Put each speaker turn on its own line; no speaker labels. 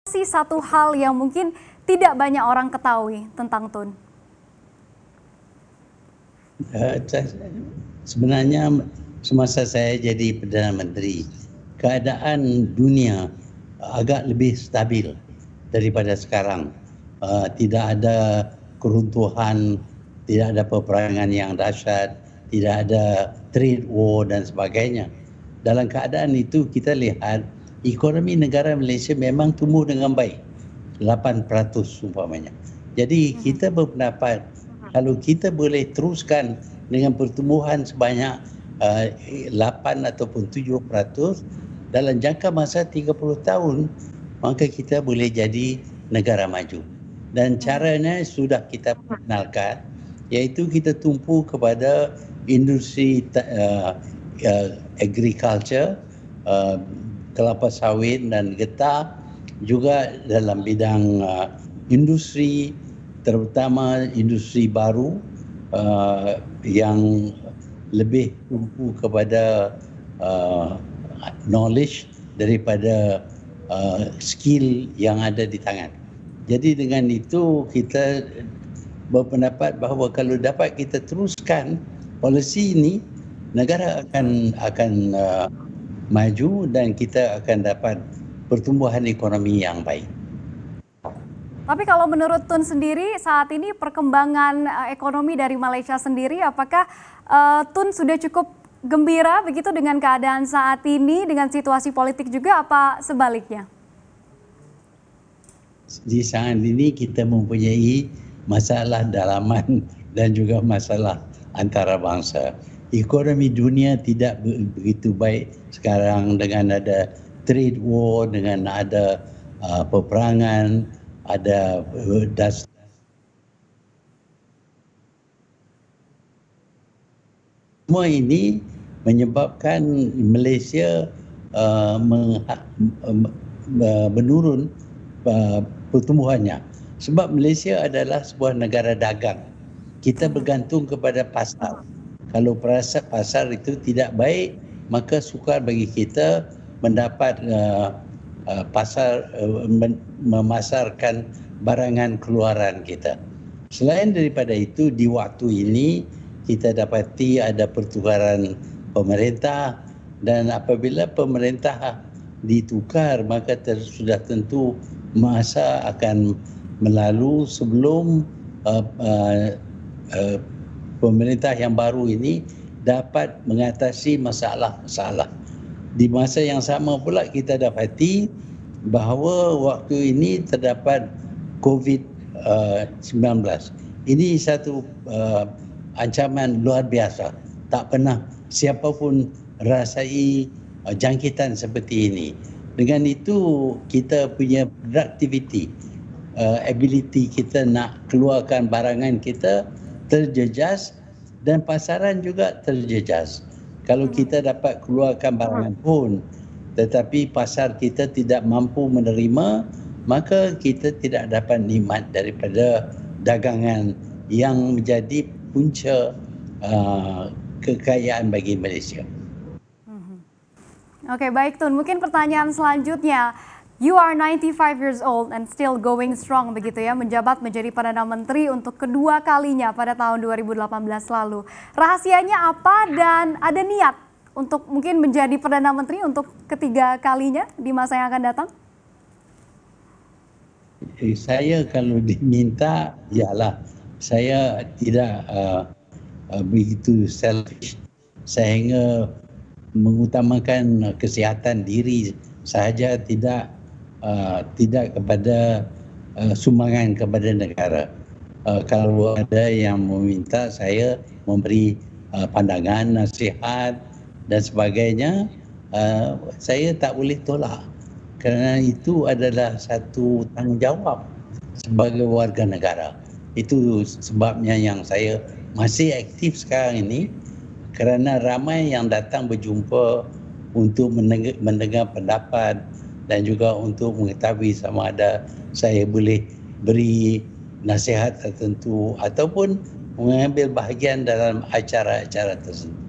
sih satu hal yang mungkin tidak banyak orang ketahui tentang Tun?
Sebenarnya semasa saya jadi Perdana Menteri, keadaan dunia agak lebih stabil daripada sekarang. Tidak ada keruntuhan, tidak ada peperangan yang dahsyat, tidak ada trade war dan sebagainya. Dalam keadaan itu kita lihat ekonomi negara Malaysia memang tumbuh dengan baik, 8% umpamanya. Jadi kita berpendapat kalau kita boleh teruskan dengan pertumbuhan sebanyak 8 ataupun 7% dalam jangka masa 30 tahun, maka kita boleh jadi negara maju. Dan caranya sudah kita perkenalkan, iaitu kita tumpu kepada industri agriculture, kelapa sawit dan getah, juga dalam bidang industri, terutama industri baru yang lebih tumpu kepada knowledge daripada skill yang ada di tangan. Jadi dengan itu kita berpendapat bahawa kalau dapat kita teruskan polisi ini, negara akan maju dan kita akan dapat pertumbuhan ekonomi yang baik.
Tapi kalau menurut Tun sendiri saat ini perkembangan ekonomi dari Malaysia sendiri, apakah Tun sudah cukup gembira begitu dengan keadaan saat ini, dengan situasi politik juga, apa sebaliknya?
Di saat ini kita mempunyai masalah dalaman dan juga masalah antarabangsa. Ekonomi dunia tidak begitu baik sekarang dengan ada trade war, dengan ada peperangan, ada semua ini menyebabkan Malaysia menurun pertumbuhannya. Sebab Malaysia adalah sebuah negara dagang. Kita bergantung kepada pasar. Kalau pasar itu tidak baik, maka sukar bagi kita mendapat pasar, memasarkan barangan keluaran kita. Selain daripada itu, di waktu ini kita dapati ada pertukaran pemerintah, dan apabila pemerintah ditukar, maka sudah tentu masa akan melalu sebelum pemerintah yang baru ini dapat mengatasi masalah-masalah. Di masa yang sama pula kita dapati bahawa waktu ini terdapat COVID-19. Ini satu ancaman luar biasa. Tak pernah siapa pun rasai jangkitan seperti ini. Dengan itu kita punya productivity, ability kita nak keluarkan barangan kita terjejas dan pasaran juga terjejas. Kalau kita dapat keluarkan barangan pun tetapi pasar kita tidak mampu menerima, maka kita tidak dapat nikmat daripada dagangan yang menjadi punca kekayaan bagi Malaysia.
Oke, baik Tun. Mungkin pertanyaan selanjutnya. You are 95 years old and still going strong begitu ya, menjabat menjadi Perdana Menteri untuk kedua kalinya pada tahun 2018 lalu. Rahasianya apa dan ada niat untuk mungkin menjadi Perdana Menteri untuk ketiga kalinya di masa yang akan datang?
Saya kalau diminta, yalah, saya tidak begitu selfish sehingga mengutamakan kesihatan diri sahaja, tidak kepada sumbangan kepada negara. Kalau ada yang meminta saya memberi pandangan, nasihat dan sebagainya, saya tak boleh tolak kerana itu adalah satu tanggungjawab sebagai warga negara. Itu sebabnya yang saya masih aktif sekarang ini, kerana ramai yang datang berjumpa untuk mendengar pendapat dan juga untuk mengetahui sama ada saya boleh beri nasihat tertentu ataupun mengambil bahagian dalam acara-acara tersebut.